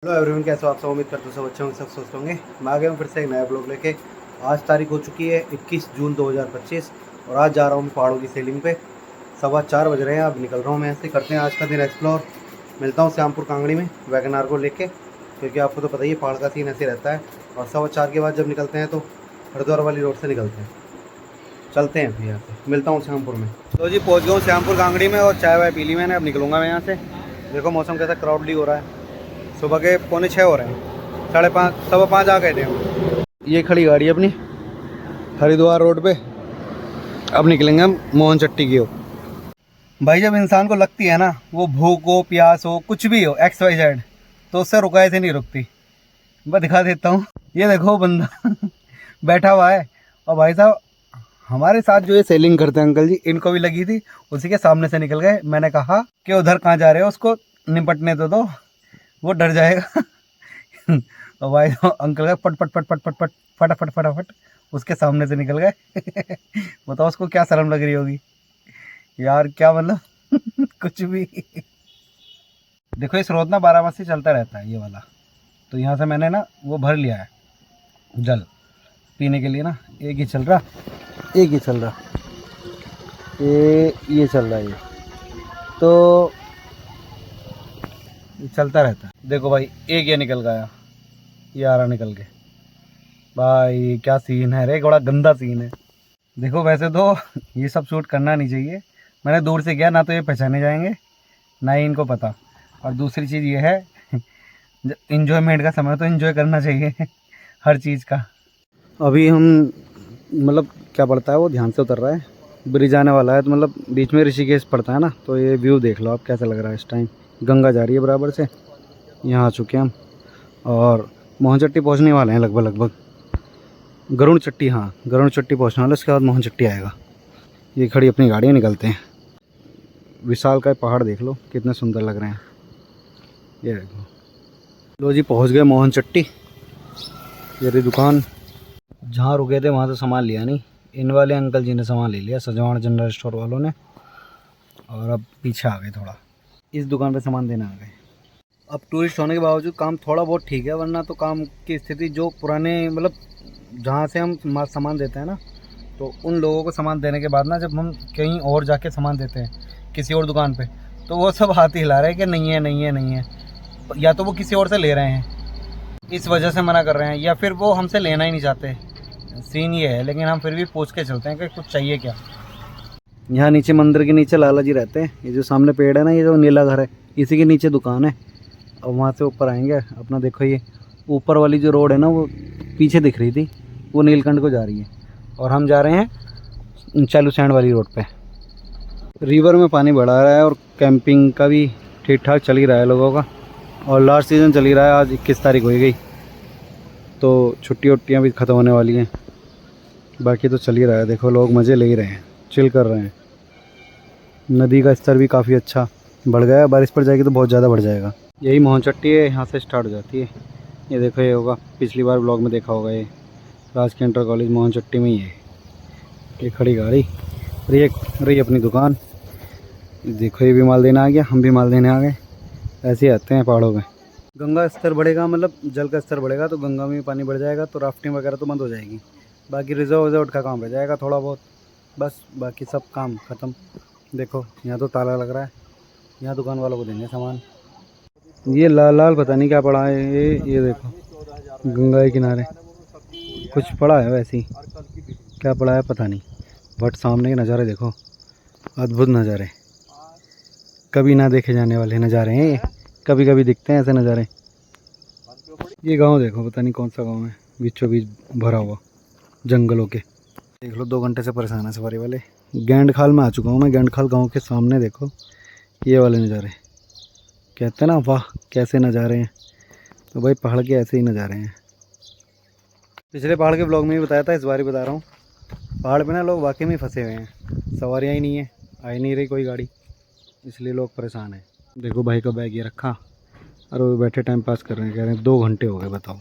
Hello everyone, कैसे हो आप सब। उम्मीद करते हो सब अच्छे होंगे, सब स्वस्थ होंगे। मैं आ गया हूँ फिर से एक नया ब्लॉग लेके। आज तारीख हो चुकी है 21 जून 2025 और आज जा रहा हूँ मैं पहाड़ों की सेलिंग पे। 4:15 बज रहे हैं, अब निकल रहा हूँ मैं ऐसे। करते हैं आज का दिन एक्सप्लोर। मिलता हूँ श्यामपुर कांगड़ी में वैगन आर को लेके, क्योंकि आपको तो पता ही है पहाड़ का सीन ऐसे रहता है। और 4:15 के बाद जब निकलते हैं तो हरिद्वार वाली रोड से निकलते हैं। चलते हैं फिर यहाँ से, मिलता हूँ श्यामपुर में। तो जी पहुँच गया हूँ श्यामपुर कांगड़ी में और चाय वाय पी ली मैंने। अब निकलूँगा मैं यहाँ से। देखो मौसम कैसा क्राउडली हो रहा है। सुबह के 4:45 हो रहे हैं, 5:30 5:15 आ गए थे हम। ये खड़ी गाड़ी अपनी हरिद्वार रोड पे। अब निकलेंगे हम मोहन चट्टी की ओर। भाई जब इंसान को लगती है ना, वो भूख हो, प्यास हो, कुछ भी हो, XYZ, तो उससे रुकाए से नहीं रुकती। मैं दिखा देता हूँ। ये देखो बंदा बैठा हुआ है। और भाई साहब हमारे साथ जो ये सेलिंग करते हैं अंकल जी, इनको भी लगी थी, उसी के सामने से निकल गए। मैंने कहा कि उधर कहाँ जा रहे हो, उसको निपटने तो दो, वो डर जाएगा। और भाई अंकल का पट पट पट पट पट पट फटाफट फटाफट उसके सामने से निकल गए। बताओ उसको क्या शर्म लग रही होगी यार, क्या मतलब। कुछ भी। देखो ये स्रोत ना 12 मास से चलता रहता है ये वाला। तो यहाँ से मैंने ना वो भर लिया है जल पीने के लिए ना। एक ही चल रहा, एक ही चल रहा, ये चल रहा है ये। तो ये चलता रहता है। देखो भाई एक ये निकल गया, ये आ रहा निकल के। भाई क्या सीन है रे, बड़ा गंदा सीन है। देखो वैसे तो ये सब शूट करना नहीं चाहिए। मैंने दूर से किया, ना तो ये पहचाने जाएंगे ना ही इनको पता। और दूसरी चीज़ ये है, इन्जॉयमेंट का समय तो इन्जॉय करना चाहिए हर चीज़ का। अभी हम मतलब क्या पड़ता है वो ध्यान से उतर रहा है। ब्रिज आने वाला है, तो मतलब बीच में ऋषिकेश पड़ता है ना। तो ये व्यू देख लो आप कैसा लग रहा है इस टाइम। गंगा जा रही है बराबर से। यहाँ आ चुके हैं हम और मोहन चट्टी पहुँचने वाले हैं लगभग। गरुड़ चट्टी, हाँ गरुड़ चट्टी पहुँचने वाला, उसके बाद मोहन चट्टी आएगा। ये खड़ी अपनी गाड़ियाँ निकलते हैं। विशाल का पहाड़ देख लो कितने सुंदर लग रहे हैं। ये देखो, लो जी पहुँच गए मोहन चट्टी। ये रही दुकान। जहाँ रुके थे वहाँ से सामान लिया नहीं, इन वाले अंकल जी ने सामान ले लिया, सजवान जनरल स्टोर वालों ने। और अब पीछे आ गए थोड़ा, इस दुकान पे सामान देने आ गए। अब टूरिस्ट होने के बावजूद काम थोड़ा बहुत ठीक है, वरना तो काम की स्थिति जो पुराने मतलब जहाँ से हम सामान देते हैं ना, तो उन लोगों को सामान देने के बाद ना, जब हम कहीं और जाके सामान देते हैं किसी और दुकान पे, तो वो सब हाथ हिला रहे हैं कि नहीं है नहीं है नहीं है। या तो वो किसी और से ले रहे हैं, इस वजह से मना कर रहे हैं, या फिर वो हमसे लेना ही नहीं चाहते। सीन ये है, लेकिन हम फिर भी पूछ के चलते हैं कि कुछ चाहिए क्या। यहाँ नीचे मंदिर के नीचे लाला जी रहते हैं। ये जो सामने पेड़ है ना, ये जो नीला घर है, इसी के नीचे दुकान है। और वहाँ से ऊपर आएंगे अपना। देखो ये ऊपर वाली जो रोड है ना, वो पीछे दिख रही थी, वो नीलकंठ को जा रही है। और हम जा रहे हैं चालू सैंड वाली रोड पे। रिवर में पानी बढ़ा रहा है और कैंपिंग का भी ठीक ठाक चल ही रहा है लोगों का। और लास्ट सीज़न चल ही रहा है। आज 21 तारीख हो गई, तो छुट्टी वट्टियाँ भी ख़त्म होने वाली हैं। बाकी तो चल ही रहा है। देखो लोग मज़े ले ही रहे हैं, चिल कर रहे हैं। नदी का स्तर भी काफ़ी अच्छा बढ़ गया है। बारिश पड़ जाएगी तो बहुत ज़्यादा बढ़ जाएगा। यही मोहन चट्टी है, यहाँ से स्टार्ट हो जाती है। ये देखो, ये होगा पिछली बार ब्लॉग में देखा होगा, ये राजकीय इंटर कॉलेज मोहन चट्टी में ही है। ये खड़ी गाड़ी रही अपनी दुकान। देखो ये भी माल देने आ गया, हम भी माल देने आ गए। ऐसे ही आते हैं पहाड़ों में। गंगा स्तर बढ़ेगा, मतलब जल का स्तर बढ़ेगा, तो गंगा में भी पानी बढ़ जाएगा, तो राफ्टिंग वगैरह तो बंद हो जाएगी। बाकी रिजर्व का काम रह जाएगा थोड़ा बहुत, बस बाकी सब काम ख़त्म। देखो यहाँ तो ताला लग रहा है, यहाँ दुकान वालों को देंगे सामान। ये लाल लाल पता नहीं क्या पड़ा है। ये देखो गंगा के किनारे कुछ पड़ा है, वैसे ही क्या पड़ा है पता नहीं। बट सामने के नज़ारे देखो, अद्भुत नज़ारे, कभी ना देखे जाने वाले नज़ारे हैं। कभी कभी दिखते हैं ऐसे नज़ारे। ये गांव देखो, पता नहीं कौन सा गांव है, बीचों बीच भरा हुआ जंगलों के। देख लो 2 घंटे से परेशान है सवारी वाले। गेंडखाल में आ चुका हूँ मैं। गेंडखाल गांव के सामने देखो ये वाले नज़ारे, कहते हैं ना वाह कैसे नज़ारे हैं। तो भाई पहाड़ के ऐसे ही नज़ारे हैं। पिछले पहाड़ के ब्लॉग में भी बताया था, इस बार ही बता रहा हूँ। पहाड़ पे ना लोग वाकई में फंसे हुए हैं। सवारियाँ ही नहीं है, आ ही नहीं रही कोई गाड़ी, इसलिए लोग परेशान हैं। देखो भाई का बैग ये रखा और वो बैठे टाइम पास कर रहे हैं। कह रहे हैं 2 घंटे हो गए, बताओ।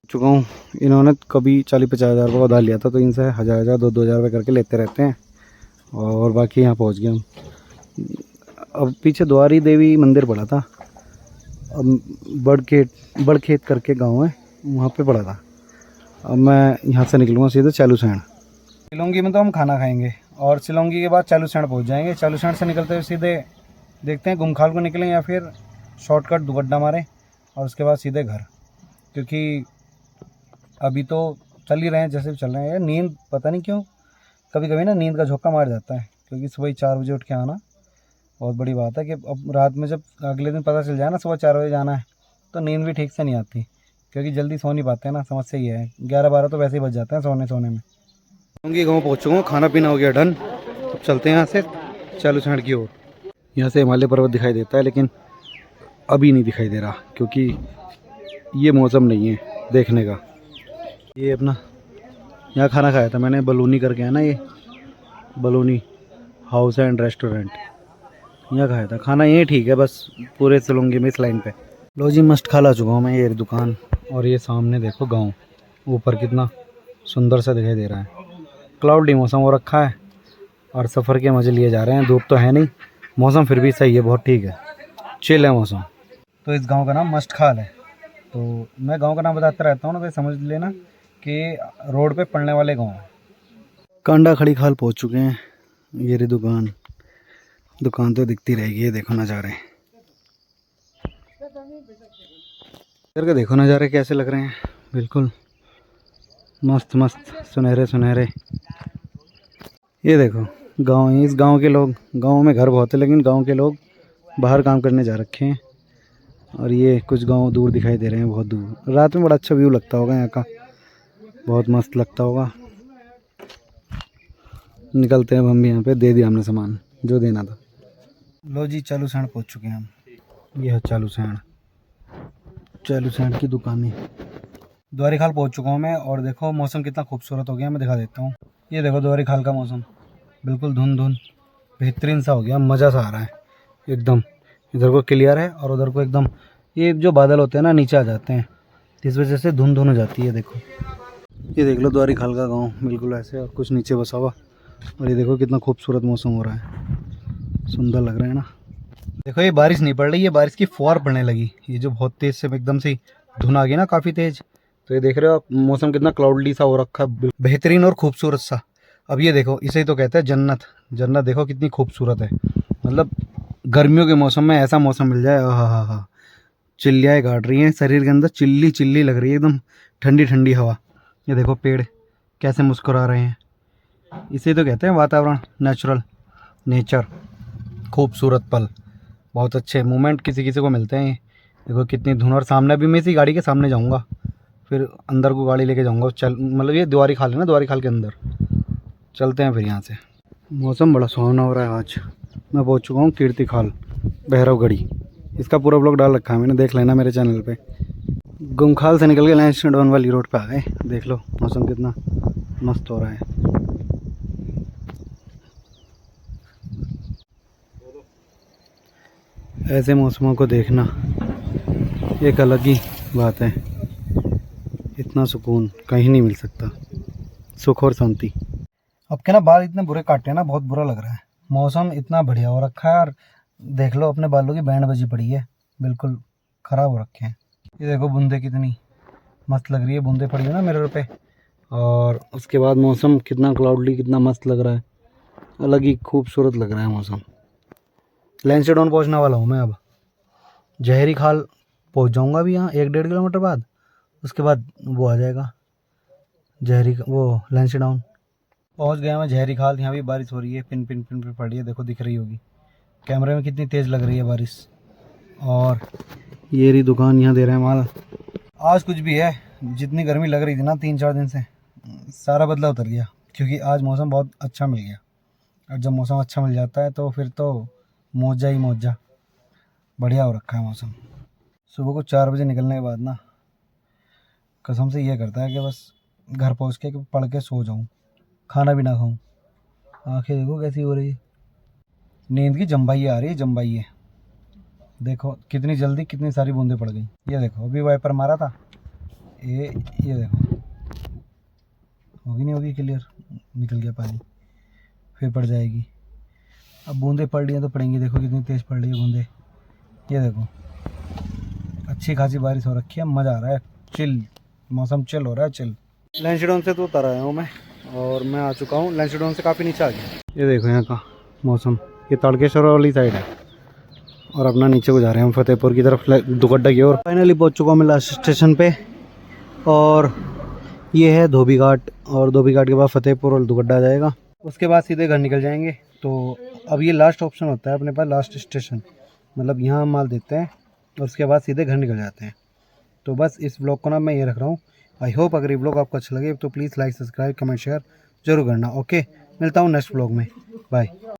चुका हूँ। इन्होंने कभी 40-50 हज़ार रुपये का उधार लिया था, तो इनसे 1000-1000 2-2000 रुपये करके लेते रहते हैं। और बाकी यहाँ पहुँच गए हम। अब पीछे द्वारी देवी मंदिर पड़ा था, बड़खेत करके गांव है, वहाँ पे पड़ा था। अब मैं यहाँ से निकलूँगा सीधे चालूसैंण। सिलोंगी में तो हम खाना खाएंगे और सिलोंगी के बाद चालूसैंण पहुँच जाएंगे। चालूसैंण से निकलते हुए सीधे देखते हैं गुमखाल को निकलें या फिर शॉर्टकट दुगड्डा मारें और उसके बाद सीधे घर, क्योंकि अभी तो चल ही रहे हैं जैसे भी चल रहे हैं। नींद पता नहीं क्यों कभी कभी ना नींद का झोंका मार जाता है, क्योंकि सुबह ही 4 बजे उठ के आना बहुत बड़ी बात है। कि अब रात में जब अगले दिन पता चल जाए ना सुबह 4 बजे जाना है, तो नींद भी ठीक से नहीं आती, क्योंकि जल्दी सो नहीं पाते हैं ना। समस्या ये है 11-12 तो वैसे ही बज जाते हैं सोने में। गाँव पहुँच चुका हूँ, खाना पीना हो गया डन। अब चलते हैं यहाँ से चालूसैंण की ओर। यहाँ से हिमालय पर्वत दिखाई देता है, लेकिन अभी नहीं दिखाई दे रहा क्योंकि ये मौसम नहीं है देखने का। ये अपना यहाँ खाना खाया था मैंने, बलूनी करके है ना, ये बलूनी हाउस एंड रेस्टोरेंट, यहाँ खाया था खाना। ये ठीक है बस पूरे सिलोंगी में इस लाइन पे। लो जी, मस्त खा ला चुका हूँ मैं। ये दुकान और ये सामने देखो गांव ऊपर कितना सुंदर सा दिखाई दे रहा है। क्लाउडी मौसम हो रखा है और सफ़र के मज़े लिए जा रहे हैं। धूप तो है नहीं, मौसम फिर भी सही है, बहुत ठीक है, चिल है मौसम। तो इस गांव का नाम मस्त खाल है। तो मैं गांव का नाम बताता रहता हूँ ना, तो समझ लेना कि रोड पे पड़ने वाले गांव है। कांडा खड़ी खाल पहुँच चुके हैं। ये रही दुकान तो दिखती रहेगी। ये देखो नज़ारे, इधर के देखो नज़ारे कैसे लग रहे हैं, बिल्कुल मस्त मस्त सुनहरे सुनहरे। ये देखो गांव, इस गांव के लोग, गांव में घर बहुत है लेकिन गांव के लोग बाहर काम करने जा रखे हैं। और ये कुछ गांव दूर दिखाई दे रहे हैं, बहुत दूर। रात में बड़ा अच्छा व्यू लगता होगा यहाँ का, बहुत मस्त लगता होगा। निकलते हैं हम भी, यहाँ पे दे दिया हमने सामान जो देना था। लो जी, चालूसैंण पहुँच चुके हैं हम। ये है चालूसैंण की दुकानें। द्वारी खाल पहुँच चुका हूँ मैं और देखो मौसम कितना खूबसूरत हो गया, मैं दिखा देता हूँ। ये देखो द्वारी खाल का मौसम बिल्कुल धुंध बेहतरीन सा हो गया, मज़ा सा आ रहा है एकदम। इधर को क्लियर है और उधर को एकदम, ये जो बादल होते हैं ना नीचे आ जाते हैं, इस वजह से धुंध हो जाती है। देखो ये देख लो द्वारी खाल का गाँव बिल्कुल ऐसे, और कुछ नीचे बसा हुआ। और ये देखो कितना खूबसूरत मौसम हो रहा है, सुंदर लग रहा है ना। देखो ये बारिश नहीं पड़ रही, ये बारिश की फुहार पड़ने लगी। ये जो बहुत तेज़ से एकदम से धुन आ गई ना काफ़ी तेज़, तो ये देख रहे हो आप मौसम कितना क्लाउडली सा हो रखा है, बेहतरीन और खूबसूरत सा। अब ये देखो, इसे ही तो कहते हैं जन्नत। जन्नत देखो कितनी खूबसूरत है, मतलब गर्मियों के मौसम में ऐसा मौसम मिल जाए, हा। चिल्लियाँ काट रही हैं शरीर के अंदर, चिल्ली चिल्ली लग रही है एकदम, ठंडी ठंडी हवा। ये देखो पेड़ कैसे मुस्कुरा रहे हैं, इसे तो कहते हैं वातावरण, नेचर, खूबसूरत पल, बहुत अच्छे मोमेंट किसी किसी को मिलते हैं। देखो कितनी धुन, और सामने भी मैं इसी गाड़ी के सामने जाऊंगा, फिर अंदर को गाड़ी लेके जाऊंगा। चल मतलब ये द्वारी खाल है ना, द्वारी खाल के अंदर चलते हैं फिर यहाँ से। मौसम बड़ा सुहावना हो रहा है आज। मैं पहुँच चुका हूँ कीर्ति खाल भैरवगढ़ी। इसका पूरा ब्लॉग डाल रखा है मैंने, देख लेना मेरे चैनल पे। गुमखाल से निकल के लैंसडाउन वाली रोड पे आ गए। देख लो मौसम कितना मस्त हो रहा है। ऐसे मौसमों को देखना एक अलग ही बात है, इतना सुकून कहीं नहीं मिल सकता, सुख और शांति। अब क्या ना, बाल इतने बुरे काटे हैं ना, बहुत बुरा लग रहा है। मौसम इतना बढ़िया हो रखा है और देख लो अपने बालों की बैंड बजी पड़ी है, बिल्कुल ख़राब हो रखे हैं। ये देखो बूंदे कितनी मस्त लग रही है, बूंदे पड़ी है ना मिरर पे। और उसके बाद मौसम कितना क्लाउडली, कितना मस्त लग रहा है, अलग ही खूबसूरत लग रहा है मौसम। लैंसडाउन पहुंचने वाला हूँ मैं अब। जहरी खाल पहुंच जाऊंगा अभी, यहाँ 1-1.5 किलोमीटर बाद। उसके बाद वो आ जाएगा लैंसडाउन। पहुंच गया मैं जहरी खाल। यहाँ भी बारिश हो रही है, पिन पिन पिन पिन पड़ रही है, देखो दिख रही होगी कैमरे में कितनी तेज़ लग रही है बारिश। और ये रही दुकान, यहाँ दे रहे हैं माल। आज कुछ भी है, जितनी गर्मी लग रही थी ना 3-4 दिन से, सारा बदला उतर गया, क्योंकि आज मौसम बहुत अच्छा मिल गया। और जब मौसम अच्छा मिल जाता है तो फिर तो मौजा ही मौजा, बढ़िया हो रखा है मौसम। सुबह को 4 बजे निकलने के बाद ना कसम से ये करता है कि बस घर पहुंच के पढ़ के सो जाऊं, खाना भी ना खाऊं। आंखें देखो कैसी हो रही है, नींद की जम्बाई आ रही है, जम्बाई है। देखो कितनी जल्दी कितनी सारी बूंदें पड़ गई। ये देखो अभी वाइपर मारा था, ये देखो होगी नहीं होगी क्लियर, निकल गया पानी, फिर पड़ जाएगी। अब बूंदें पड़ रही हैं तो पड़ेंगी, देखो कितनी तेज़ पड़ रही है बूंदें। ये देखो अच्छी खासी बारिश हो रखी है, मज़ा आ रहा है, चिल मौसम चिल हो रहा है, चिल। लैंसडाउन से तो उतर आया हूँ मैं और मैं आ चुका हूँ लैंसडाउन से काफ़ी नीचे आ गया। ये देखो यहाँ का मौसम, ये ताड़केश्वर वाली साइड है और अपना नीचे को जा रहे हैं हम फतेहपुर की तरफ, दुगड्डा की ओर। फाइनली पहुँच चुका हूँ मैं लास्ट स्टेशन पे और ये है धोबी घाट, और धोबी घाट के बाद फतेहपुर और दुगड्डा आ जाएगा, उसके बाद सीधे घर निकल जाएंगे। तो अब ये लास्ट ऑप्शन होता है अपने पास, लास्ट स्टेशन, मतलब यहाँ हम माल देते हैं और उसके बाद सीधे घर निकल जाते हैं। तो बस इस ब्लॉग को ना मैं ये रख रहा हूँ। आई होप अगर ये ब्लॉग आपको अच्छा लगे तो please like, subscribe, comment, share जरूर करना। ओके, मिलता हूँ नेक्स्ट ब्लॉग में, बाय।